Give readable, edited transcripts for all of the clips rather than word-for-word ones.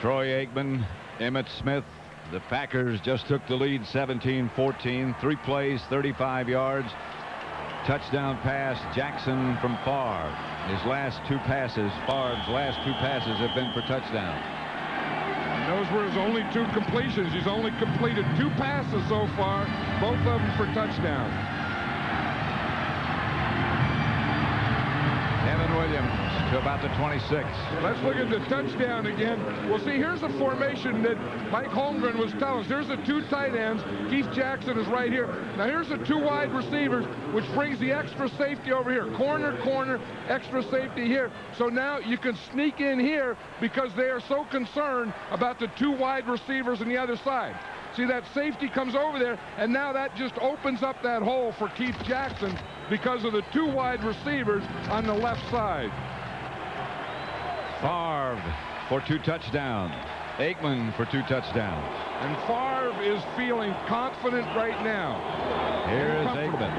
Troy Aikman, Emmitt Smith. The Packers just took the lead 17-14. 3 plays, 35 yards. Touchdown pass, Jackson from Favre. His last 2 passes, Favre's last 2 passes have been for touchdown. And those were his only 2 completions. He's only completed 2 passes so far, both of them for touchdowns. Kevin Williams to about the 26. Let's look at the touchdown again. Well, see, here's a formation that Mike Holmgren was telling us. There's the 2 tight ends. Keith Jackson is right here. Now, here's the 2 wide receivers, which brings the extra safety over here. Corner, corner, extra safety here. So now you can sneak in here because they are so concerned about the 2 wide receivers on the other side. See, that safety comes over there, and now that just opens up that hole for Keith Jackson because of the 2 wide receivers on the left side. Favre for 2 touchdowns. Aikman for 2 touchdowns. And Favre is feeling confident right now. Here is Aikman.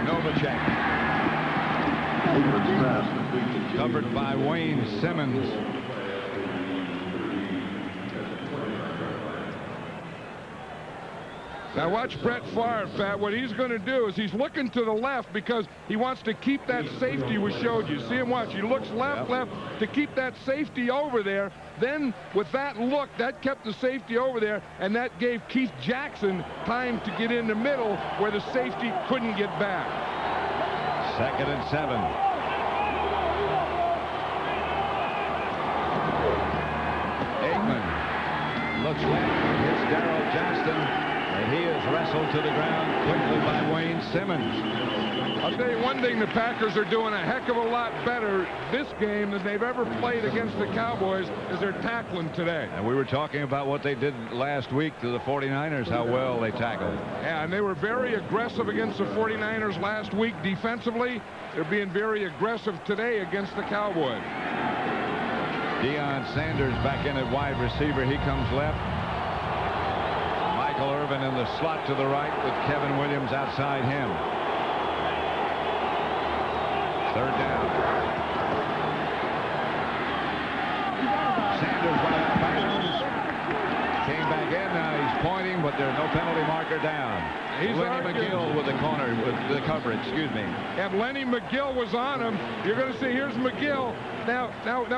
Novacek. Covered by Wayne Simmons. Now watch Brett Favre, Pat. What he's going to do is he's looking to the left because he wants to keep that safety we showed you. See him watch. He looks left, left to keep that safety over there. Then with that look, that kept the safety over there, and that gave Keith Jackson time to get in the middle where the safety couldn't get back. 2nd and 7. Aikman looks left, hits Darrell Johnston. And he is wrestled to the ground quickly by Wayne Simmons. I'll tell you one thing, the Packers are doing a heck of a lot better this game than they've ever played against the Cowboys as they're tackling today. And we were talking about what they did last week to the 49ers, how well they tackled. Yeah, and they were very aggressive against the 49ers last week defensively. They're being very aggressive today against the Cowboys. Deion Sanders back in at wide receiver. He comes left. Michael Irvin in the slot to the right with Kevin Williams outside him. 3rd down. Sanders went out of bounds. Came back in. Now he's pointing, but there's no penalty marker down. Lenny McGill with the corner, with the coverage, excuse me. And Lenny McGill was on him. You're going to see, here's McGill. Now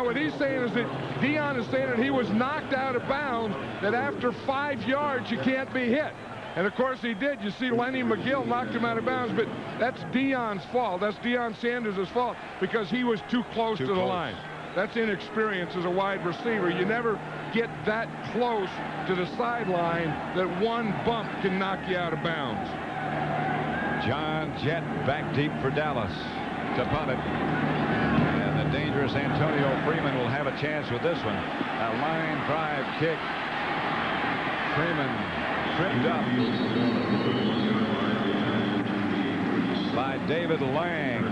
what he's saying is that Deion is saying that he was knocked out of bounds, that after 5 yards you can't be hit. And of course he did. You see Lenny McGill knocked him out of bounds, but that's Deion's fault. That's Deion Sanders' fault because he was too close to the line. That's inexperience as a wide receiver. You never get that close to the sideline that one bump can knock you out of bounds. John Jett back deep for Dallas to punt it. And the dangerous Antonio Freeman will have a chance with this one. A line drive kick. Freeman tripped up by David Lang.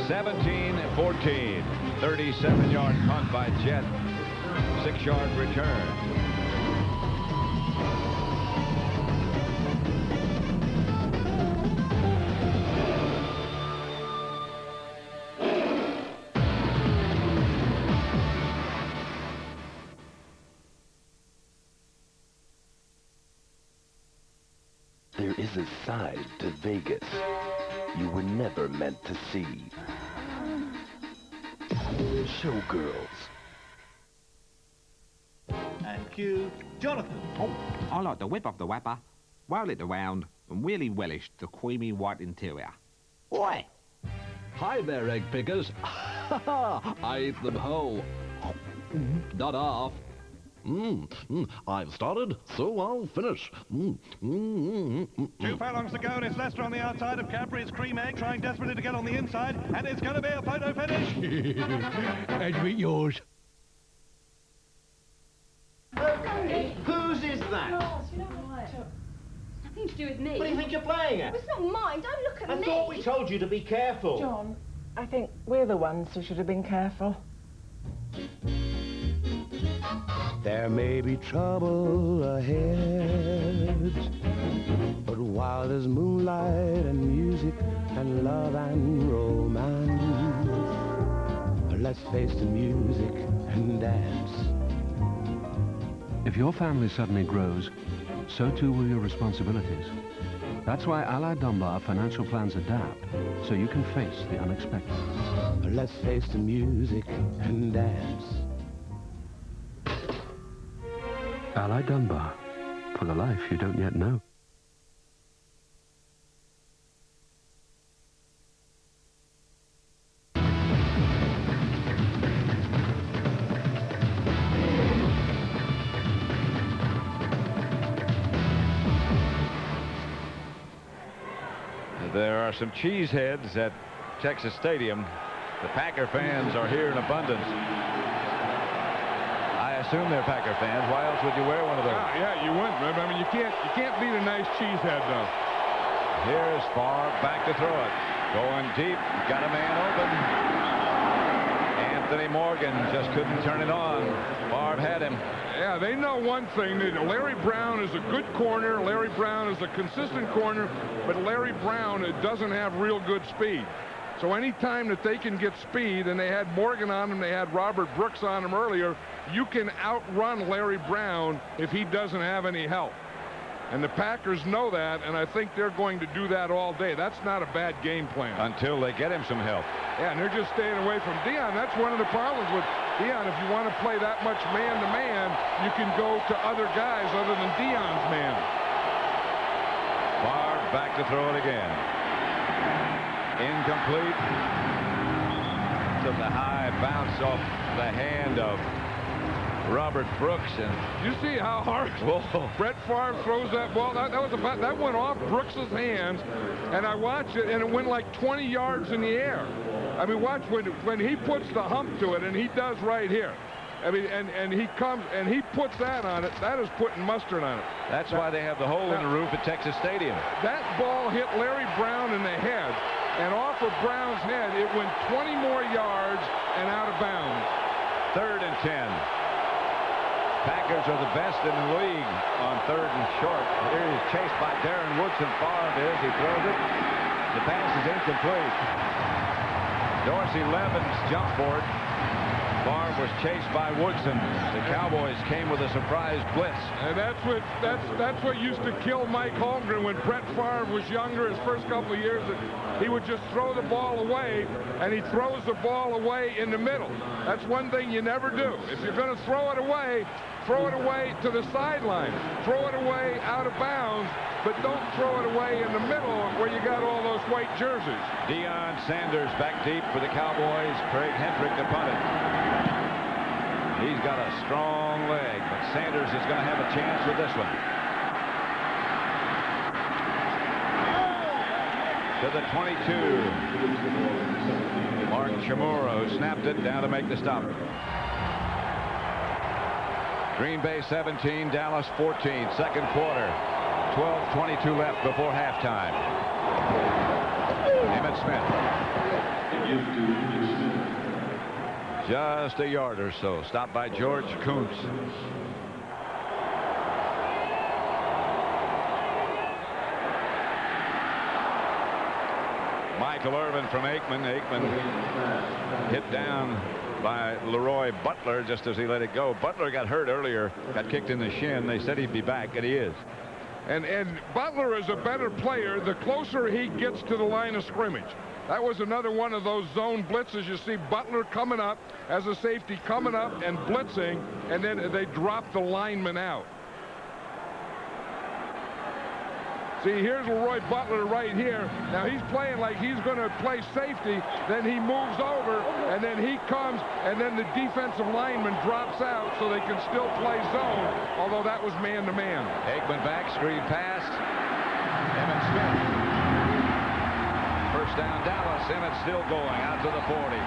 17-14. 37-yard punt by Jett. 6-yard return. There is a side to Vegas you were never meant to see. Showgirls. And cue Jonathan. Oh, I like the whip of the whapper. Whirl it around and really relish the creamy white interior. Oi! Hi there, egg pickers. I ate them whole. Not half. I've started, so I'll finish. 2 furlongs to go, and it's Leicester on the outside of Cadbury. It's Cream Egg trying desperately to get on the inside, and it's going to be a photo finish. Edgewick yours. Okay, whose is that? Yours, you don't like it. Nothing to do with me. What do you think you're playing at? It's not mine. Don't look at me. I thought we told you to be careful. John, I think we're the ones who should have been careful. There may be trouble ahead, but while there's moonlight and music and love and romance, Let's face the music and dance. If your family suddenly grows, so too will your responsibilities. That's why Allied Dunbar financial plans adapt, so you can face the unexpected. Let's face the music and dance. Allied Dunbar, for the life you don't yet know. There are some cheeseheads at Texas Stadium. The Packer fans are here in abundance. I assume they're Packer fans. Why else would you wear one of those? Yeah, you wouldn't. I mean, you can't beat a nice cheesehead, though. Here's Favre back to throw it. Going deep. Got a man open. Anthony Morgan just couldn't turn it on. Favre had him. Yeah, they know one thing. Larry Brown is a good corner. Larry Brown is a consistent corner, but Larry Brown doesn't have real good speed. So anytime that they can get speed, and they had Morgan on him, they had Robert Brooks on him earlier, you can outrun Larry Brown if he doesn't have any help. And the Packers know that, and I think they're going to do that all day. That's not a bad game plan. Until they get him some help. Yeah, and they're just staying away from Dion. That's one of the problems with Dion. If you want to play that much man-to-man, you can go to other guys other than Dion's man. Favre back to throw it again. Incomplete. Took a high bounce off the hand of Robert Brooks, and you see how hard Brett Favre throws that ball. That went off Brooks's hands, and I watched it, and it went like 20 yards in the air. I mean, watch when he puts the hump to it, and he does right here. I mean, and he comes and he puts that on it. That is putting mustard on it. That's why they have the hole in the roof at Texas Stadium. That ball hit Larry Brown in the head, and off of Brown's head, it went 20 more yards and out of bounds. 3rd and 10. Packers are the best in the league on 3rd and short. Here he's chased by Darren Woodson. Favre is. He throws it. The pass is incomplete. Dorsey Levin's jump for it. Favre was chased by Woodson. The Cowboys came with a surprise blitz. And that's what used to kill Mike Holmgren when Brett Favre was younger. His first couple of years, he would just throw the ball away, and he throws the ball away in the middle. That's one thing you never do. If you're going to throw it away to the sideline. Throw it away out of bounds, but don't throw it away in the middle where you got all those white jerseys. Deion Sanders back deep for the Cowboys. Craig Hendrick to punt it. He's got a strong leg, but Sanders is going to have a chance with this one. To the 22. Mark Chamorro snapped it down to make the stop. Green Bay 17, Dallas 14, second quarter. 12:22 left before halftime. Emmitt Smith. Just a yard or so. Stopped by George Kuntz. Michael Irvin from Aikman. Aikman hit down by Leroy Butler just as he let it go. Butler got hurt earlier, got kicked in the shin. They said he'd be back, and he is. And Butler is a better player the closer he gets to the line of scrimmage. That was another one of those zone blitzes. You see Butler coming up as a safety, coming up and blitzing, and then they drop the lineman out. See, here's Leroy Butler right here. Now he's playing like he's going to play safety. Then he moves over, and then he comes, and then the defensive lineman drops out so they can still play zone, although that was man-to-man. Aikman back, screen pass. Emmitt Smith. First down, Dallas. Emmitt still going out to the 40.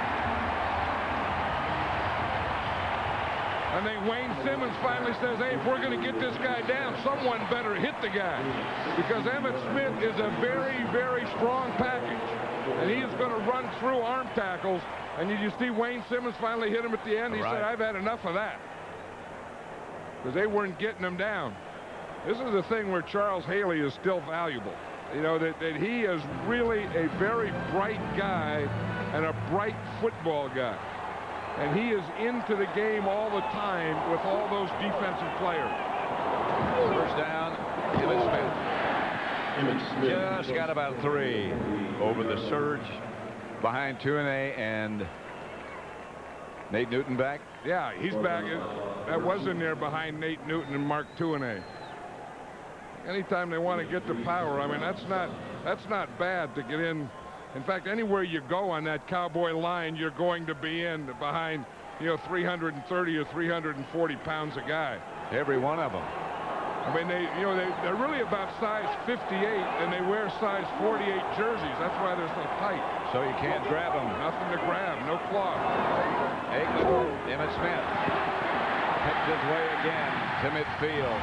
I think Wayne Simmons finally says, hey, if we're going to get this guy down, someone better hit the guy. Because Emmitt Smith is a very, very strong package. And he is going to run through arm tackles. And you see Wayne Simmons finally hit him at the end. He said, I've had enough of that. Because they weren't getting him down. This is the thing where Charles Haley is still valuable. You know, that he is really a very bright guy and a bright football guy. And he is into the game all the time with all those defensive players. First down, Emmett Smith. Just got about 3 over the surge behind Tuine and Nate Newton back. Yeah, he's back. That was in there behind Nate Newton and Mark Tuine. Anytime they want to get the power, I mean, that's not bad to get in. In fact, anywhere you go on that Cowboy line, you're going to be in behind, 330 or 340 pounds a guy. Every one of them. I mean, they're really about size 58, and they wear size 48 jerseys. That's why they're so tight. So you can't grab them. Nothing to grab. No cloth. Aikman, Emmitt Smith picked his way again to midfield.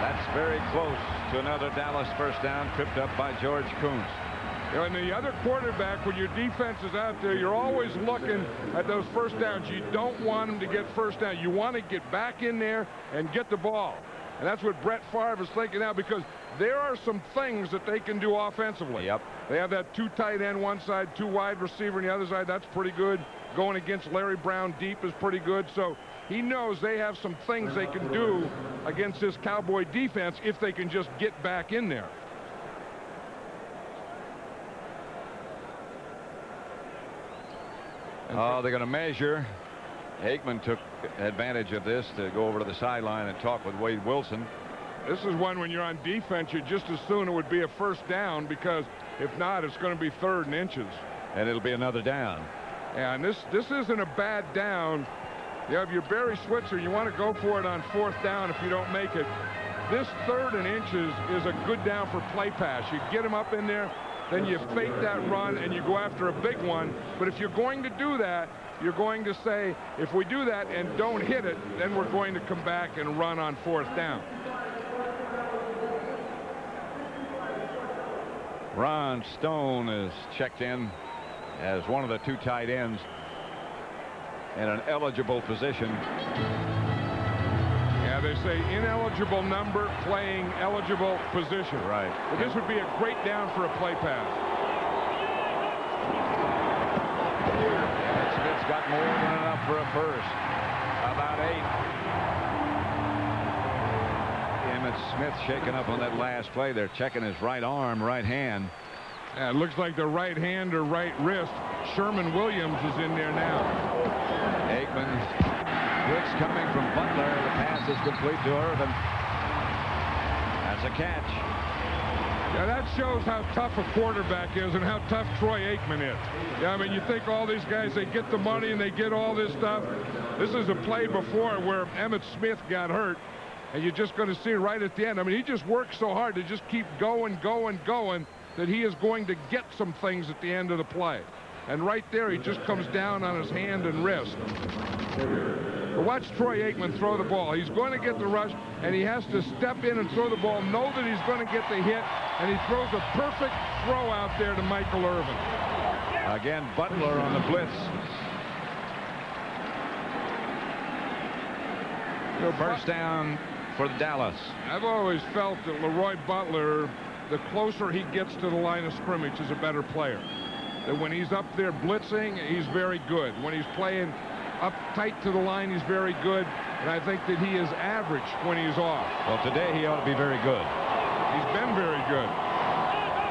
That's very close to another Dallas first down, tripped up by George Kuntz. And the other quarterback, when your defense is out there, you're always looking at those first downs. You don't want them to get first down. You want to get back in there and get the ball. And that's what Brett Favre is thinking now, because there are some things that they can do offensively. Yep. They have that 2 tight end one side, 2 wide receiver on the other side. That's pretty good. Going against Larry Brown deep is pretty good. So he knows they have some things they can do against this Cowboy defense if they can just get back in there. Oh, they're going to measure. Aikman took advantage of this to go over to the sideline and talk with Wade Wilson. This is one when you're on defense, you just as soon it would be a first down, because if not, it's going to be 3rd and inches. And it'll be another down. Yeah, and this isn't a bad down. You have your Barry Switzer. You want to go for it on 4th down if you don't make it. This 3rd and inches is a good down for play pass. You get him up in there, then you fake that run and you go after a big one. But if you're going to do that, you're going to say, if we do that and don't hit it, then we're going to come back and run on 4th down. Ron Stone is checked in as one of the 2 tight ends in an eligible position. Yeah, they say ineligible number playing eligible position. Right. But this would be a great down for a play pass. Emmitt Smith's got more than enough for a first. About 8. Emmitt Smith shaken up on that last play. They're checking his right arm, right hand. Yeah, it looks like the right hand or right wrist. Sherman Williams is in there now. Aikman. Blitz coming from Butler. The pass is complete to Irvin. That's a catch. Yeah, that shows how tough a quarterback is and how tough Troy Aikman is. Yeah, I mean, you think all these guys, they get the money and they get all this stuff. This is a play before where Emmitt Smith got hurt, and you're just going to see right at the end. I mean, he just works so hard to just keep going, that he is going to get some things at the end of the play. And right there, he just comes down on his hand and wrist. But watch Troy Aikman throw the ball. He's going to get the rush, and he has to step in and throw the ball, know that he's going to get the hit, and he throws a perfect throw out there to Michael Irvin. Again, Butler on the blitz. First down for Dallas. I've always felt that Leroy Butler, the closer he gets to the line of scrimmage, is a better player. That when he's up there blitzing, he's very good. When he's playing up tight to the line, he's very good. And I think that he is average when he's off. Well, today he ought to be very good. He's been very good.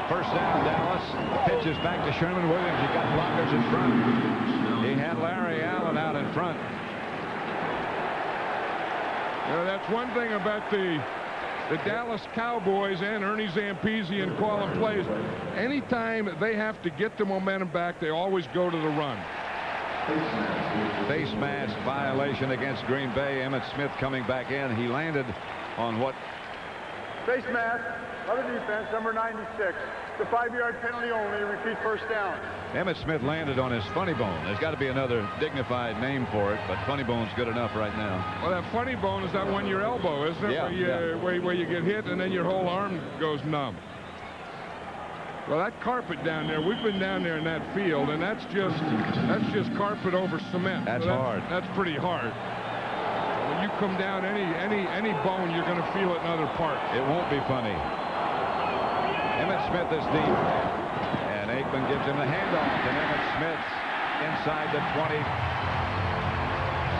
First down, Dallas. Pitches back to Sherman Williams. He got blockers in front. He had Larry Allen out in front. You know, that's one thing about the Dallas Cowboys and Ernie Zampese and calling plays. Anytime they have to get the momentum back, they always go to the run. Face mask violation against Green Bay. Emmitt Smith coming back in. He landed on what? Face mask, other defense, number 96. The 5-yard penalty only. Repeat first down. Emmitt Smith landed on his funny bone. There's got to be another dignified name for it, but funny bone's good enough right now. Well, that funny bone is that one your elbow, isn't it? Yeah, where you get hit and then your whole arm goes numb. Well, that carpet down there, we've been down there in that field, and that's just carpet over cement. That's so hard. That's pretty hard. When you come down any bone, you're going to feel it in other parts. It won't be funny. Emmitt Smith is deep, and Aikman gives him the handoff, and Emmitt Smith inside the 20,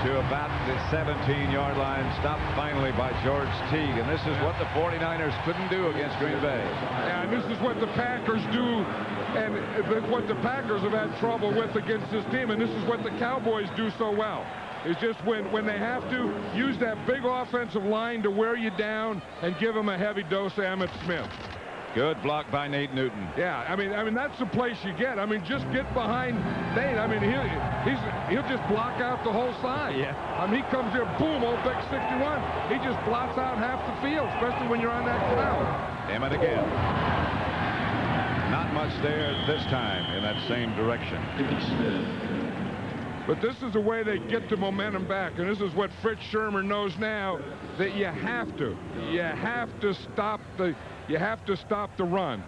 to about the 17-yard line, stopped finally by George Teague. And this is what the 49ers couldn't do against Green Bay. Yeah, and this is what the Packers do, and what the Packers have had trouble with against this team, and this is what the Cowboys do so well. It's just when they have to use that big offensive line to wear you down and give them a heavy dose of Emmitt Smith. Good block by Nate Newton. Yeah, I mean that's the place you get. I mean, just get behind Nate. I mean, he'll just block out the whole side. Yeah. I mean, he comes here, boom, old big 61. He just blots out half the field, especially when you're on that canal. Emmett again. Not much there this time in that same direction. But this is the way they get the momentum back, and this is what Fritz Shermer knows now, that you have to stop the run.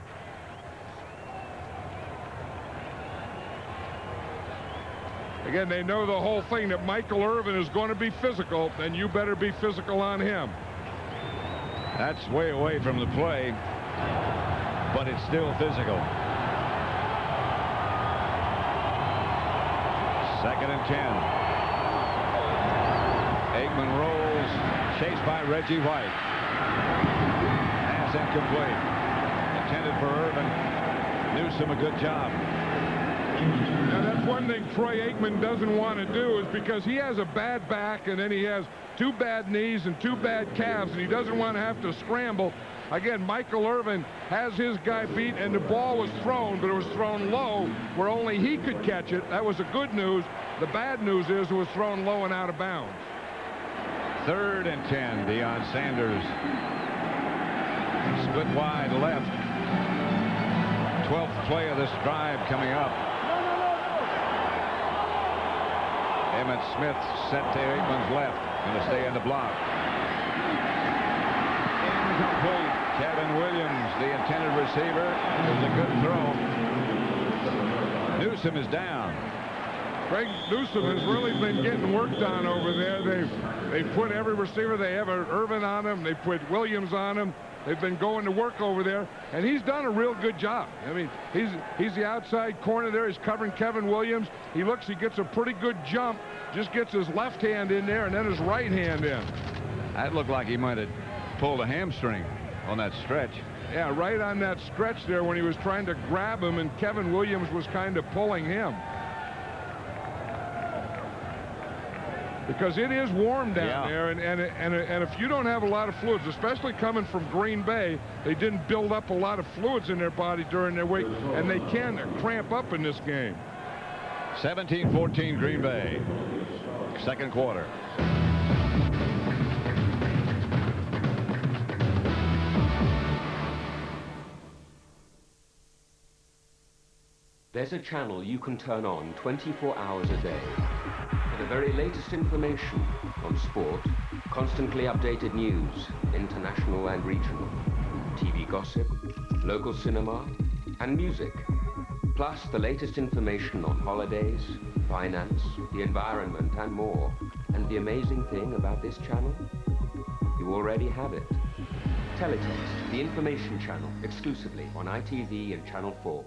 Again, they know the whole thing that Michael Irvin is going to be physical, and you better be physical on him. That's way away from the play, but it's still physical. 2nd and 10. Aikman rolls, chased by Reggie White. Pass incomplete. Intended for Irvin. Newsome a good job. Now that's one thing Troy Aikman doesn't want to do, is because he has a bad back and then he has 2 bad knees and 2 bad calves, and he doesn't want to have to scramble. Again, Michael Irvin has his guy beat, and the ball was thrown, but it was thrown low where only he could catch it. That was the good news. The bad news is it was thrown low and out of bounds. 3rd and 10. Deion Sanders split wide left. 12th play of this drive coming up. Emmitt Smith set to Aikman's left. Going to stay in the block. Incomplete. Kevin Williams, the intended receiver, is a good throw. Newsome is down. Greg Newsome has really been getting worked on over there. They've put every receiver. They have Irvin on him. They put Williams on him. They've been going to work over there, and he's done a real good job. I mean, he's the outside corner there. He's covering Kevin Williams. He gets a pretty good jump, just gets his left hand in there and then his right hand in. That looked like he might have pulled a hamstring on that stretch. Yeah, right on that stretch there when he was trying to grab him, and Kevin Williams was kind of pulling him. Because it is warm down there, and if you don't have a lot of fluids, especially coming from Green Bay, they didn't build up a lot of fluids in their body during their week, and they can cramp up in this game. 17-14 Green Bay. 2nd quarter. There's a channel you can turn on 24 hours a day for the very latest information on sport, constantly updated news, international and regional, TV gossip, local cinema, and music, plus the latest information on holidays, finance, the environment, and more. And the amazing thing about this channel? You already have it. Teletext, the information channel, exclusively on ITV and Channel 4.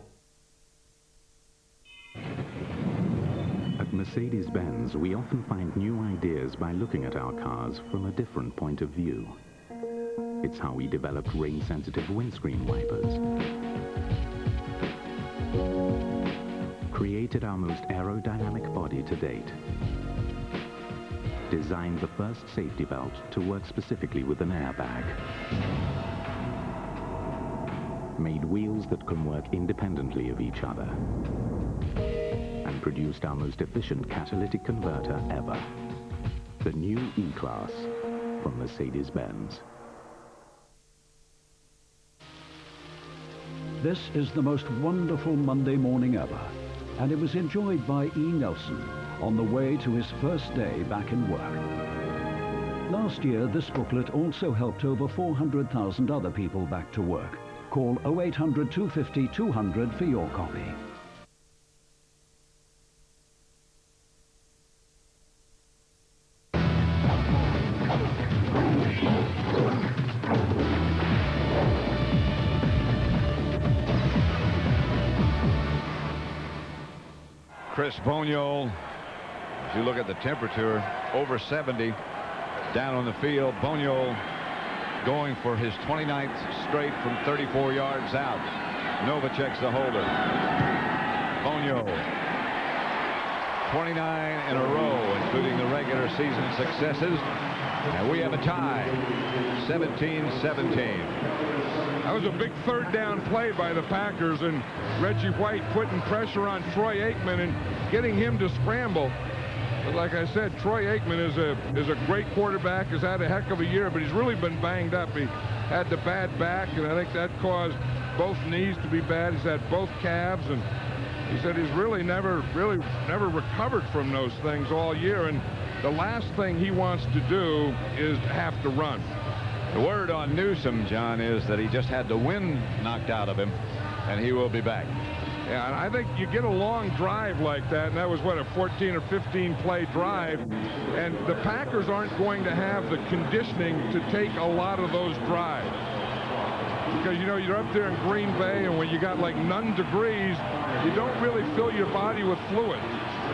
At Mercedes-Benz, we often find new ideas by looking at our cars from a different point of view. It's how we developed rain-sensitive windscreen wipers, created our most aerodynamic body to date, designed the first safety belt to work specifically with an airbag, made wheels that can work independently of each other, and produced our most efficient catalytic converter ever, the new E-Class from Mercedes-Benz. This is the most wonderful Monday morning ever, and it was enjoyed by E. Nelson on the way to his first day back in work. Last year, this booklet also helped over 400,000 other people back to work. Call 0800 250 200 for your copy. Chris Boniol, if you look at the temperature, over 70 down on the field. Bonio going for his 29th straight from 34 yards out. Novacek's the holder. Bonio, 29 in a row, including the regular season successes. And we have a tie, 17-17. That was a big third down play by the Packers, and Reggie White putting pressure on Troy Aikman and getting him to scramble. But like I said, Troy Aikman is a great quarterback, has had a heck of a year, but he's really been banged up. He had the bad back, and I think that caused both knees to be bad. He's had both calves, and he said he's really never recovered from those things all year. And the last thing he wants to do is have to run. The word on Newsome, John, is that he just had the wind knocked out of him, and he will be back. Yeah, and I think you get a long drive like that, and that was, what, a 14 or 15 play drive, and the Packers aren't going to have the conditioning to take a lot of those drives. Because, you know, you're up there in Green Bay, and when you got like none degrees, you don't really fill your body with fluid.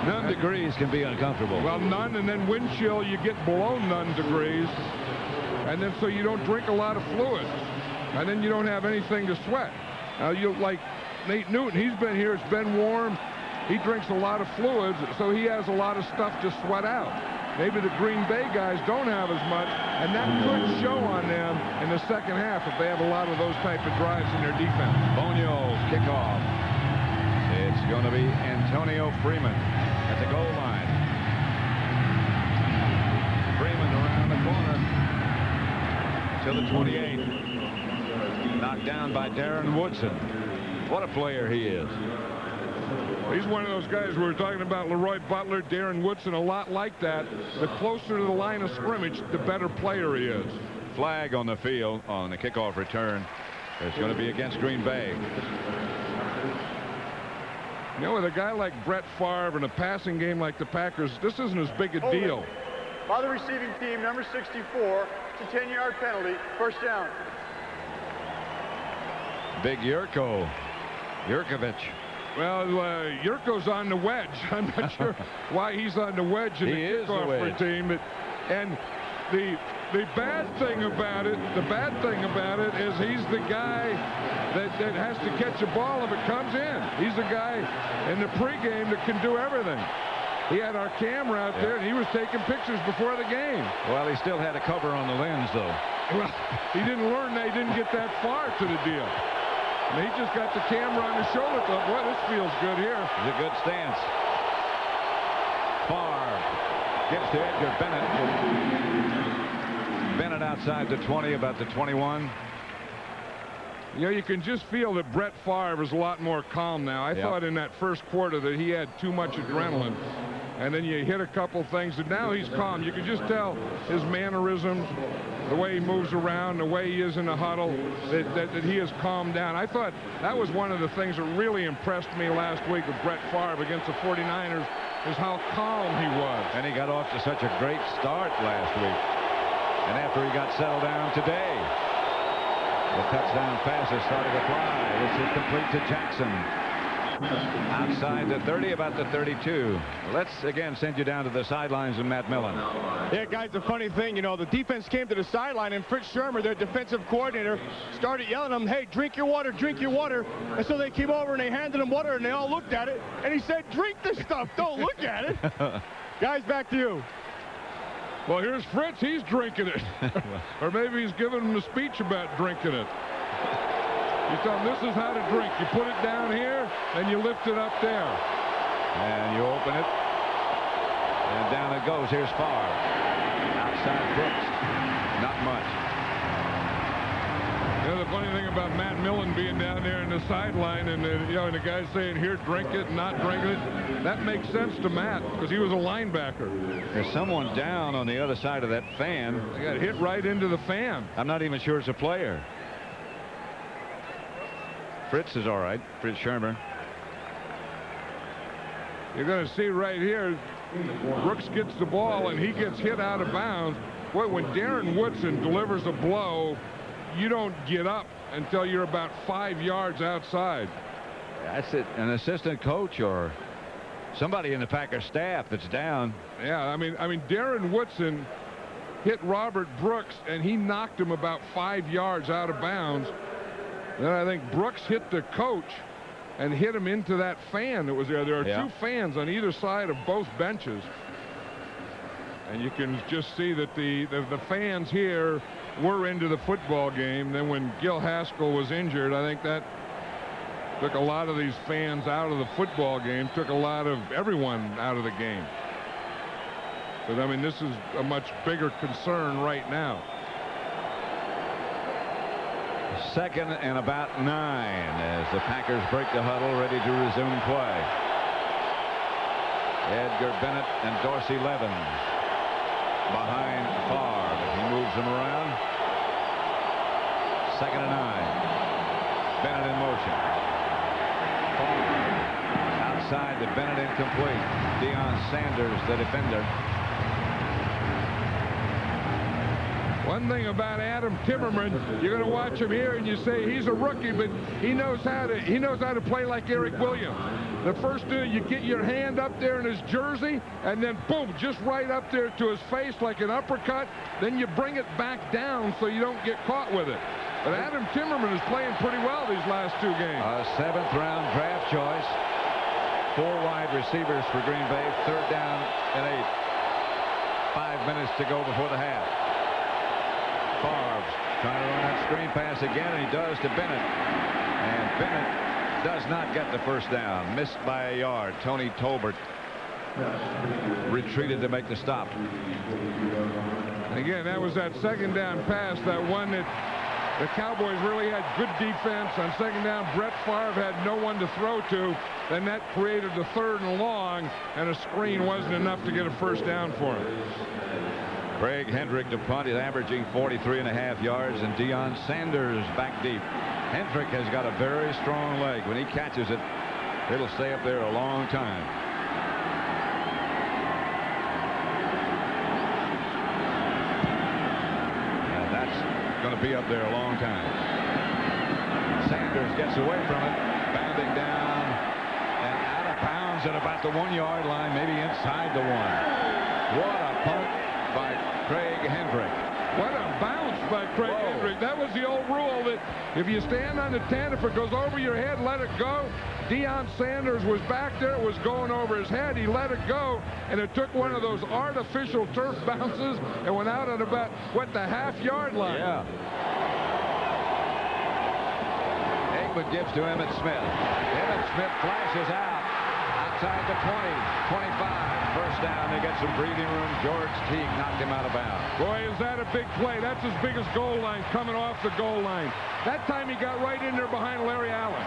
None degrees can be uncomfortable. Well, none, and then wind chill, you get below none degrees, and then so you don't drink a lot of fluid, and then you don't have anything to sweat. Now, you like Nate Newton, he's been here, it's been warm, he drinks a lot of fluids, so he has a lot of stuff to sweat out. Maybe the Green Bay guys don't have as much, and that could show on them in the second half if they have a lot of those type of drives in their defense. Bonio kickoff. It's going to be Antonio Freeman at the goal line. Freeman around the corner to the 28. Knocked down by Darren Woodson. What a player he is. He's one of those guys we were talking about, Leroy Butler, Darren Woodson, a lot like that. The closer to the line of scrimmage, the better player he is. Flag on the field on the kickoff return. It's going to be against Green Bay. You know, with a guy like Brett Favre and a passing game like the Packers, this isn't as big a deal. By the receiving team, number 64, it's a 10-yard penalty, first down. Big Yurko. Yurkovich. Well, Yurko's on the wedge. I'm not sure why he's on the wedge in the kickoff team. And the bad thing about it, is he's the guy that has to catch a ball if it comes in. He's the guy in the pregame that can do everything. He had our camera out there, and he was taking pictures before the game. Well, he still had a cover on the lens, though. Well, he didn't learn that. He didn't get that far to the deal. And he just got the camera on his shoulder. Thought, boy, this feels good here. It's a good stance. Favre gets to Edgar Bennett. Bennett outside the 20, about the 21. You know, you can just feel that Brett Favre is a lot more calm now. I thought in that first quarter that he had too much adrenaline. And then you hit a couple things, and now he's calm. You can just tell his mannerisms, the way he moves around, the way he is in the huddle, that he has calmed down. I thought that was one of the things that really impressed me last week with Brett Favre against the 49ers, is how calm he was. And he got off to such a great start last week. And after he got settled down today, the touchdown pass is starting to fly. This is complete to Jackson. Outside the 30, about the 32. Let's again send you down to the sidelines and Matt Millen. Yeah, guys, the funny thing, you know, the defense came to the sideline, and Fritz Shermer, their defensive coordinator, started yelling at them, hey, drink your water, drink your water. And so they came over and they handed him water, and they all looked at it, and he said, drink this stuff, don't look at it. Guys, back to you. Well, here's Fritz. He's drinking it. Or maybe he's giving him a speech about drinking it. You tell him this is how to drink. You put it down here, and you lift it up there. And you open it. And down it goes. Here's Favre. Outside Brooks. Not much. You know, the funny thing about Matt Millen being down there in the sideline, and you know, and the guy saying, here, drink it, not drink it, that makes sense to Matt, because he was a linebacker. There's someone down on the other side of that fan. They got hit right into the fan. I'm not even sure it's a player. Fritz is all right. Fritz Shermer. You're going to see right here, Brooks gets the ball, and he gets hit out of bounds. Boy, when Darren Woodson delivers a blow, you don't get up until you're about 5 yards outside. That's it. An assistant coach or Somebody in the Packer staff that's down. Yeah, I mean, Darren Woodson hit Robert Brooks, and he knocked him about 5 yards out of bounds. Then I think Brooks hit the coach and hit him into that fan that was there. There are two fans on either side of both benches. And you can just see that the fans here were into the football game. Then when Gil Haskell was injured, I think that took a lot of these fans out of the football game, took a lot of everyone out of the game. But I mean, this is a much bigger concern right now. 2nd and about 9 as the Packers break the huddle, ready to resume play. Edgar Bennett and Dorsey Levens behind Favre. He moves them around. 2nd and 9. Bennett in motion. Favre outside to Bennett, incomplete. Deion Sanders, the defender. One thing about Adam Timmerman, you're going to watch him here and you say he's a rookie, but he knows how to play like Eric Williams. The first you get your hand up there in his jersey, and then boom, just right up there to his face like an uppercut. Then you bring it back down so you don't get caught with it. But Adam Timmerman is playing pretty well these last 2 games. A 7th-round draft choice. 4 wide receivers for Green Bay. 3rd down and 8. 5 minutes to go before the half. Favre trying to run that screen pass again, and he does to Bennett. And Bennett does not get the first down. Missed by a yard. Tony Tolbert retreated to make the stop. Again, that was that 2nd down pass, that one that the Cowboys really had good defense. On 2nd down, Brett Favre had no one to throw to. Then that created the 3rd and long, and a screen wasn't enough to get a first down for him. Craig Hendrick to punt is averaging 43.5 yards, and Deion Sanders back deep. Hendrick has got a very strong leg. When he catches it, it'll stay up there a long time. And that's going to be up there a long time. Sanders gets away from it, bounding down and out of bounds at about the 1-yard line, maybe inside the 1. What a punt by Craig Hendrick. What a bounce by Craig Hendrick. That was the old rule that if you stand on the 10, if it goes over your head, let it go. Deion Sanders was back there. It was going over his head. He let it go, and it took one of those artificial turf bounces and went out at about, what, the half-yard line. Yeah. Aikman gives to Emmitt Smith. Emmitt Smith flashes out. Outside the 20, 25. First down, they get some breathing room. George Teague knocked him out of bounds. Boy, is that a big play. That's his biggest goal line coming off the goal line. That time he got right in there behind Larry Allen.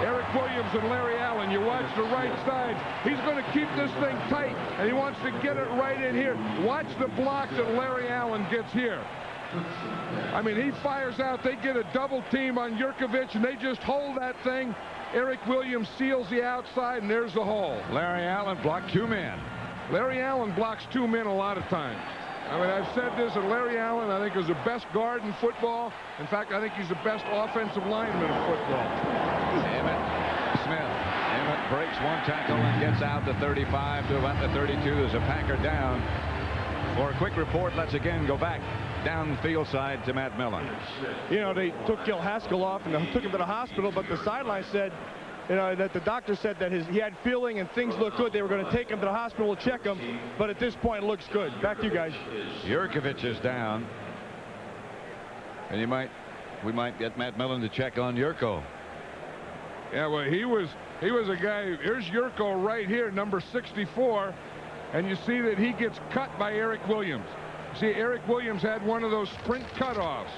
Eric Williams and Larry Allen, you watch the right side. He's going to keep this thing tight, and he wants to get it right in here. Watch the block that Larry Allen gets here. I mean, he fires out. They get a double team on Yurkovich, and they just hold that thing. Eric Williams seals the outside, and there's the hole. Larry Allen blocked 2 men. Larry Allen blocks 2 men a lot of times. I mean, I've said this, that Larry Allen, I think, is the best guard in football. In fact, I think he's the best offensive lineman in football. Emmitt Smith. Emmitt breaks 1 tackle and gets out to 35 to about the 32. There's a Packer down. For a quick report, let's again go back down the field side to Matt Millen. You know, they took Gil Haskell off and took him to the hospital, but the sideline said, you know, that the doctor said that he had feeling and things looked good. They were going to take him to the hospital, check him, but at this point it looks good. Back to you guys. Yurkovich is down, and we might get Matt Millen to check on Yurko. Yeah, well, he was a guy. Here's Yurko right here, number 64, and you see that he gets cut by Eric Williams. See, Eric Williams had one of those sprint cutoffs.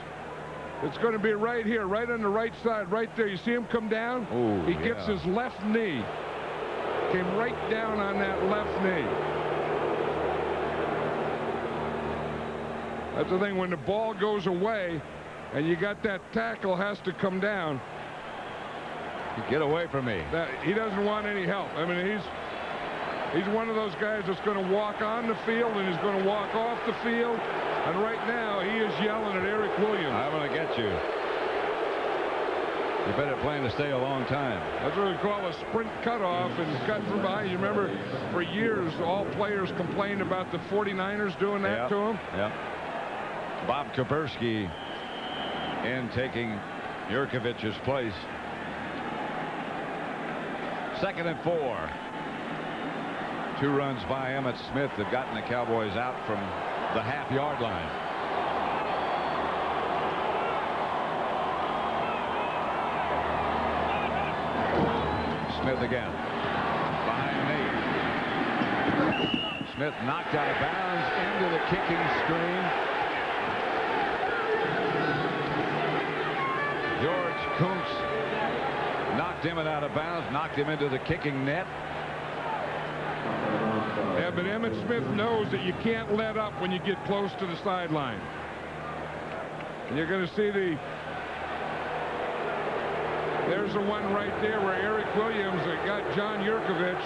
It's going to be right here, right on the right side, right there. You see him come down? Ooh, he gets his left knee. Came right down on that left knee. That's the thing, when the ball goes away and you got that tackle has to come down. Get away from me. He doesn't want any help. I mean, he's one of those guys that's going to walk on the field and he's going to walk off the field. And right now, he is yelling at Eric Williams. I'm going to get you. You better plan to stay a long time. That's what we call a sprint cutoff and cut from behind. You remember, for years, all players complained about the 49ers doing that to them. Yep. Bob Kapersky in taking Yurkovich's place. 2nd and 4. 2 runs by Emmett Smith have gotten the Cowboys out from the half-yard line. Smith again. Behind Nate. Smith knocked out of bounds into the kicking screen. George Kuntz knocked him out of bounds, knocked him into the kicking net. Yeah, but Emmitt Smith knows that you can't let up when you get close to the sideline. And you're going to see there's the one right there where Eric Williams got John Yurkovich.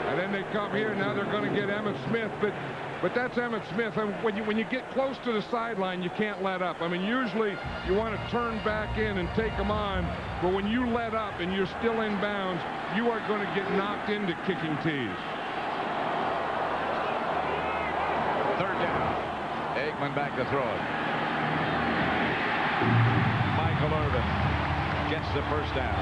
And then they come here. Now they're going to get Emmitt Smith. But that's Emmitt Smith. And when you get close to the sideline, you can't let up. I mean, usually you want to turn back in and take them on. But when you let up and you're still in bounds, you are going to get knocked into kicking tees. 3rd down. Aikman back to throw it. Michael Irvin gets the 1st down.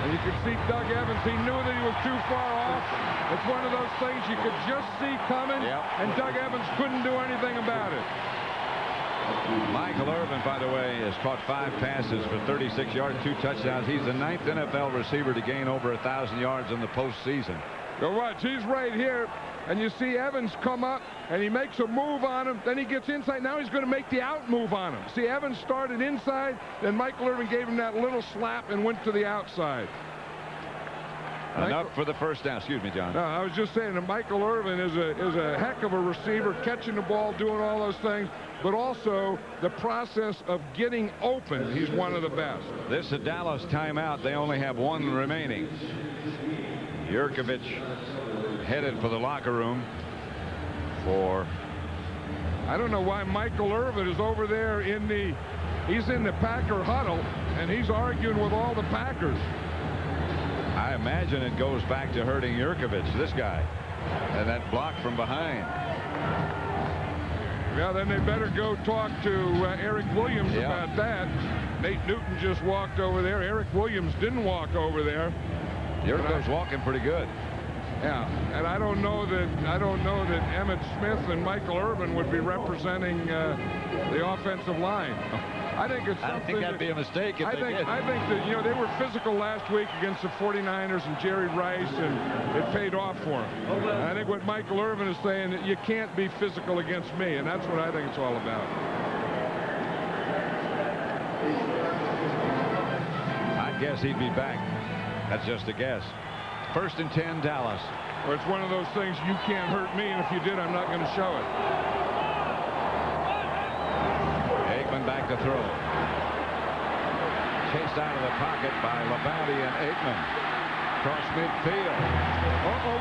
And you can see Doug Evans. He knew that he was too far off. It's one of those things you could just see coming, and Doug Evans couldn't do anything about it. Michael Irvin, by the way, has caught 5 passes for 36 yards, 2 touchdowns. He's the 9th NFL receiver to gain over 1,000 yards in the postseason. Go watch. He's right here. And you see Evans come up, and he makes a move on him. Then he gets inside. Now he's going to make the out move on him. See, Evans started inside. Then Michael Irvin gave him that little slap and went to the outside. Enough for the 1st down. Excuse me, John. No, I was just saying that Michael Irvin is a heck of a receiver, catching the ball, doing all those things, but also the process of getting open. He's one of the best. This is a Dallas timeout. They only have 1 remaining. Yurkovich headed for the locker room for... I don't know why Michael Irvin is over there he's in the Packer huddle, and he's arguing with all the Packers. I imagine it goes back to hurting Yurkovich, this guy, and that block from behind. Yeah, then they better go talk to Eric Williams about that. Nate Newton just walked over there. Eric Williams didn't walk over there. Yurkovich's walking pretty good. Yeah, and I don't know that Emmitt Smith and Michael Irvin would be representing the offensive line. I think it's something. I think that'd be a mistake if they did. I think that, they were physical last week against the 49ers and Jerry Rice, and it paid off for them. And I think what Michael Irvin is saying, that you can't be physical against me, and that's what I think it's all about. I'd guess he'd be back. That's just a guess. 1st and 10, Dallas. Well, it's one of those things, you can't hurt me, and if you did, I'm not going to show it. Aikman back to throw. Chased out of the pocket by Labonte and Aikman. Cross midfield.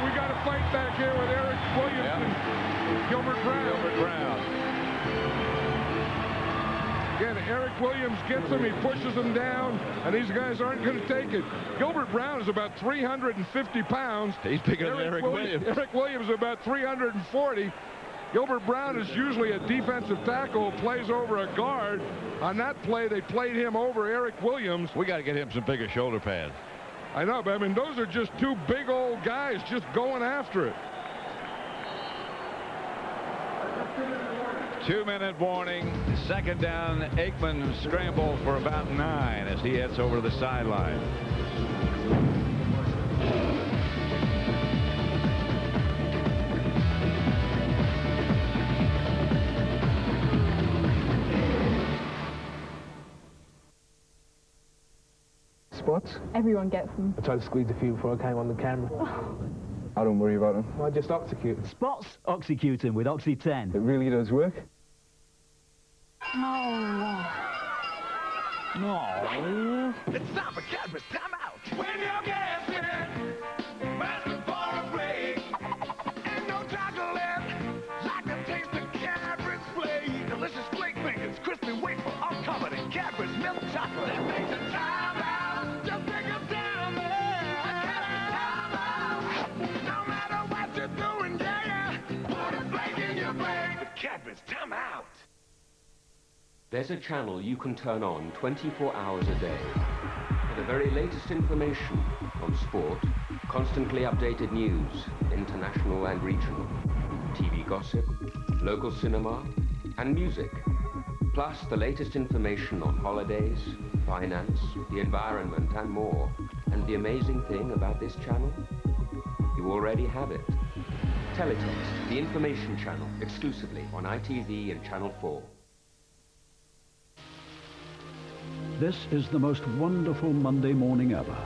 We got to fight back here with Eric Williams and Gilbert Brown. Again, Eric Williams gets him, he pushes him down, and these guys aren't going to take it. Gilbert Brown is about 350 pounds. He's bigger than Eric Williams. Eric Williams is about 340. Gilbert Brown is usually a defensive tackle who plays over a guard. On that play, they played him over Eric Williams. We got to get him some bigger shoulder pads. I know, but I mean, those are just 2 big old guys just going after it. 2-minute warning. 2nd down. Aikman scrambles for about 9 as he heads over to the sideline. Spots? Everyone gets them. I tried to squeeze a few before I came on the camera. I don't worry about them. I just oxycute them. Spots? Oxycute them with Oxy 10. It really does work. No. It's time for Cadbury's time out. When you're gassing, asking for a break. Ain't no chocolate like the taste of Cadbury's Flake. Delicious flake fingers, crispy wafer, all covered in Cadbury's milk. Cadmus, time out. There's a channel you can turn on 24 hours a day for the very latest information on sport, constantly updated news, international and regional, TV gossip, local cinema, and music, plus the latest information on holidays, finance, the environment, and more. And the amazing thing about this channel? You already have it. Teletext, the information channel, exclusively on ITV and Channel 4. This is the most wonderful Monday morning ever,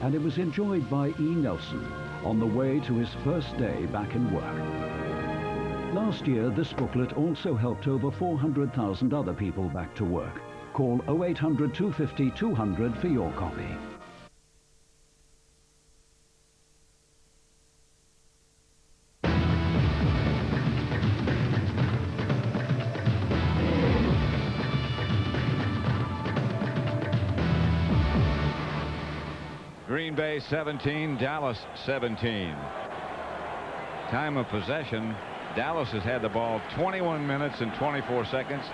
and it was enjoyed by E. Nelson on the way to his first day back in work. Last year, this booklet also helped over 400,000 other people back to work. Call 0800 250 200 for your copy. Green Bay 17, Dallas 17. Time of possession, Dallas has had the ball 21 minutes and 24 seconds.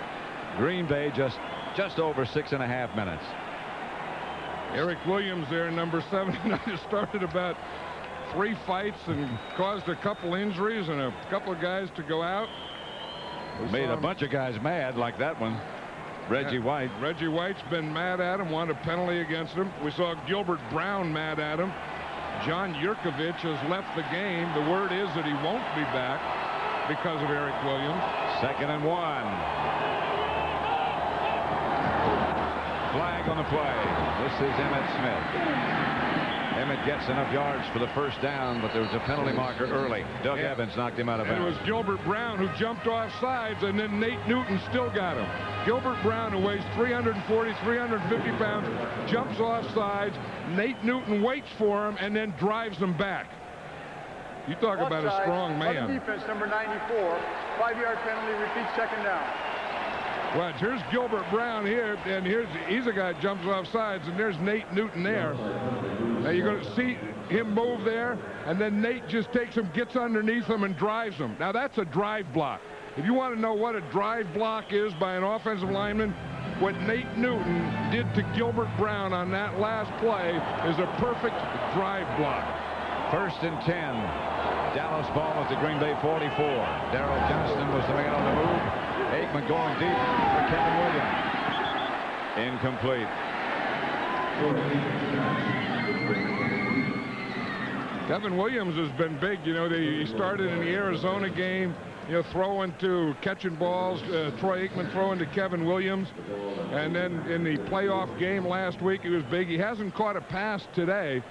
Green Bay just over 6.5 minutes. Eric Williams there, number 79, has started about 3 fights and caused a couple injuries and a couple of guys to go out. Made a bunch of guys mad, like that one. Reggie White. Reggie White's been mad at him, wanted a penalty against him. We saw Gilbert Brown mad at him. John Yurkovich has left the game. The word is that he won't be back because of Eric Williams. 2nd and 1. Flag on the play. This is Emmitt Smith. Emmitt gets enough yards for the first down, but there was a penalty marker early. Doug Evans knocked him out of bounds. It was Gilbert Brown who jumped off sides, and then Nate Newton still got him. Gilbert Brown, who weighs 340, 350 pounds, jumps off sides. Nate Newton waits for him and then drives him back. You talk about a strong man. On defense, number 94, 5-yard penalty, repeat 2nd down. Well, here's Gilbert Brown here, and he's a guy that jumps off sides, and there's Nate Newton there. Now you're going to see him move there, and then Nate just takes him, gets underneath him, and drives him. Now that's a drive block. If you want to know what a drive block is by an offensive lineman, what Nate Newton did to Gilbert Brown on that last play is a perfect drive block. 1st and 10. Dallas ball at the Green Bay 44. Darrell Johnston was the man on the move. Aikman going deep for Kevin Williams. Incomplete. Kevin Williams has been big. You know, he started in the Arizona game, you know, throwing to catching balls. Troy Aikman throwing to Kevin Williams. And then in the playoff game last week, he was big. He hasn't caught a pass today.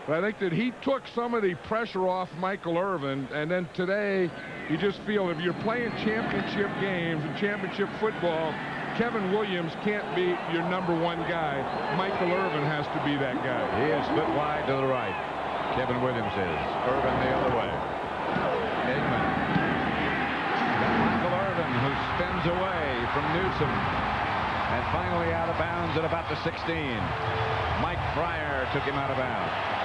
But I think that he took some of the pressure off Michael Irvin, and then today you just feel if you're playing championship games and championship football, Kevin Williams can't be your number 1 guy. Michael Irvin has to be that guy. He is split wide to the right. Kevin Williams is. Irvin the other way. Aikman. Got Michael Irvin, who spins away from Newsom. And finally out of bounds at about the 16. Mike Fryer took him out of bounds.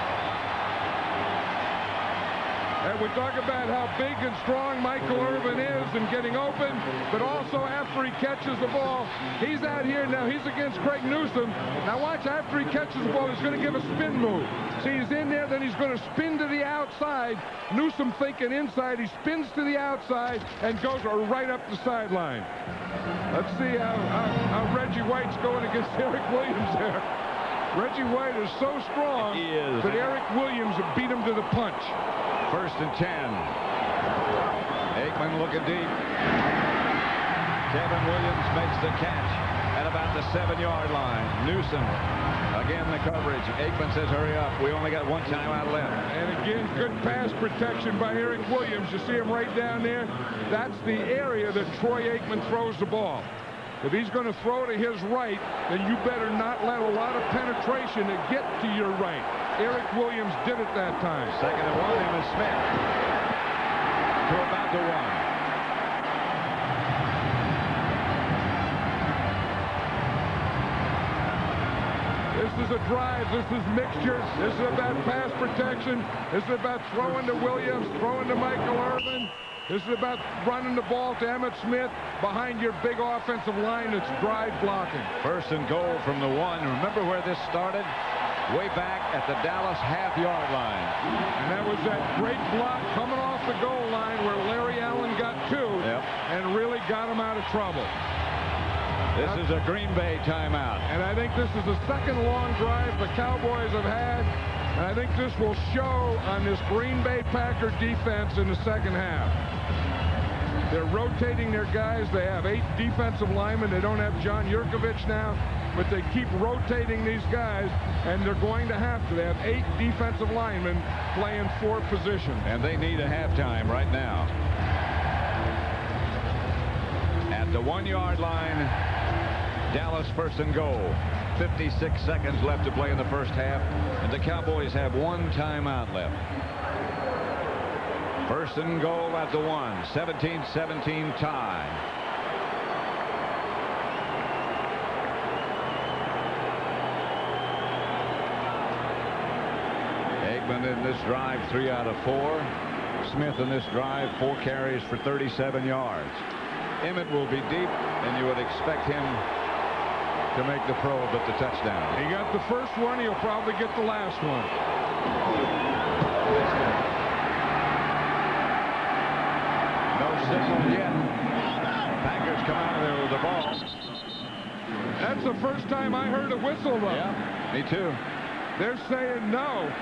And we talk about how big and strong Michael Irvin is and getting open, but also after he catches the ball, he's out here now. He's against Craig Newsom. Now watch, after he catches the ball, he's going to give a spin move. See, he's in there, then he's going to spin to the outside. Newsom thinking inside. He spins to the outside and goes right up the sideline. Let's see how Reggie White's going against Eric Williams there. Reggie White is so strong that Eric Williams beat him to the punch. 1st and 10. Aikman looking deep. Kevin Williams makes the catch at about the 7-yard line. Newsom, again the coverage. Aikman says, hurry up. We only got 1 timeout left. And again, good pass protection by Eric Williams. You see him right down there. That's the area that Troy Aikman throws the ball. If he's going to throw to his right, then you better not let a lot of penetration to get to your right. Eric Williams did it that time. 2nd and 1, Emmitt Smith to about the 1. This is a drive. This is mixture. This is about pass protection. This is about throwing to Williams, throwing to Michael Irvin. This is about running the ball to Emmitt Smith behind your big offensive line that's drive blocking. First and goal from the 1. Remember where this started? Way back at the Dallas half-yard line. And that was that great block coming off the goal line where Larry Allen got 2 and really got him out of trouble. This is a Green Bay timeout. And I think this is the second long drive the Cowboys have had. And I think this will show on this Green Bay Packer defense in the second half. They're rotating their guys. They have 8 defensive linemen. They don't have John Yurkovich now, but they keep rotating these guys, and they're going to have to. They have 8 defensive linemen playing 4 positions. And they need a halftime right now. At the 1-yard line, Dallas first and goal. 56 seconds left to play in the first half, and the Cowboys have 1 timeout left. First and goal at the 1. 17-17 tie. Aikman in this drive 3 out of 4. Smith in this drive 4 carries for 37 yards. Emmett will be deep, and you would expect him to make the probe at the touchdown. He got the first one. He'll probably get the last one. No signal yet. Packers come out of there with the ball. That's the first time I heard a whistle, though. Yeah, me too. They're saying no.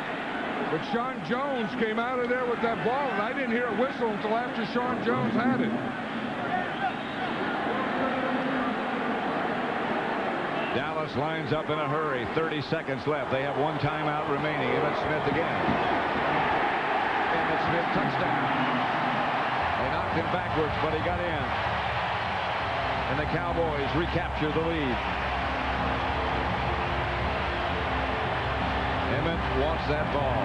But Sean Jones came out of there with that ball, and I didn't hear a whistle until after Sean Jones had it. Dallas lines up in a hurry. 30 seconds left. They have 1 timeout remaining. Emmitt Smith again. Emmitt Smith touchdown. They knocked him backwards, but he got in. And the Cowboys recapture the lead. Emmett wants that ball.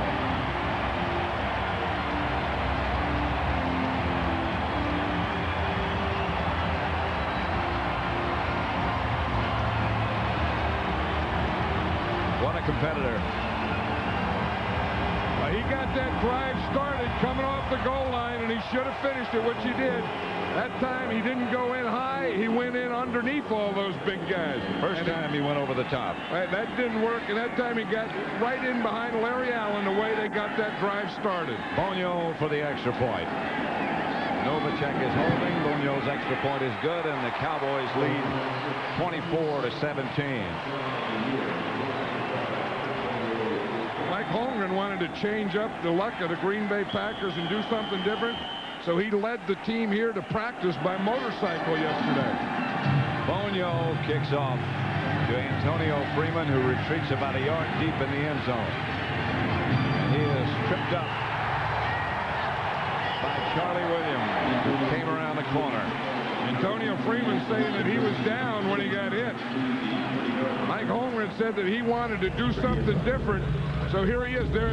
What a competitor. Well, he got that drive started coming off the goal line, and he should have finished it, which he did. That time he didn't go in high. He went in underneath all those big guys. First time he went over the top. Right, that didn't work, and that time he got right in behind Larry Allen the way they got that drive started. Bonio for the extra point. Novacek is holding. Bonio's extra point is good, and the Cowboys lead 24-17. Mike Holmgren wanted to change up the luck of the Green Bay Packers and do something different, so he led the team here to practice by motorcycle yesterday. Bonio kicks off to Antonio Freeman, who retreats about a yard deep in the end zone. And he is tripped up by Charlie Williams, who came around the corner. Antonio Freeman saying that he was down when he got hit. Mike Holmgren said that he wanted to do something different. So here he is there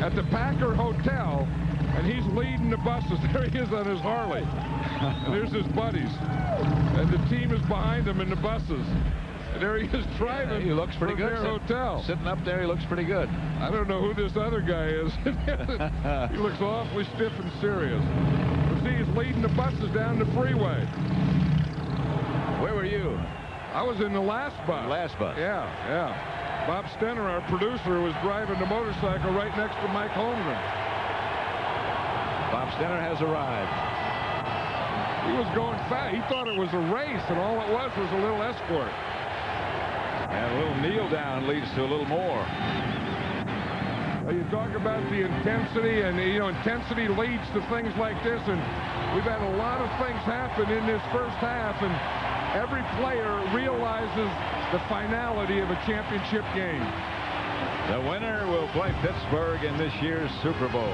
at the Packer Hotel, and he's leading the buses. There he is on his Harley. And there's his buddies. And the team is behind him in the buses. And there he is driving. He looks pretty good. Their hotel. Sitting up there, he looks pretty good. I don't know who this other guy is. He looks awfully stiff and serious. But see, he's leading the buses down the freeway. Where were you? I was in the last bus. Last bus. Yeah, yeah. Bob Stenner, our producer, was driving the motorcycle right next to Mike Holmgren. Bob Stenner has arrived. He was going fast. He thought it was a race, and all it was a little escort. And a little kneel down leads to a little more. Well, you talk about the intensity, and intensity leads to things like this, and we've had a lot of things happen in this first half, and every player realizes the finality of a championship game. The winner will play Pittsburgh in this year's Super Bowl.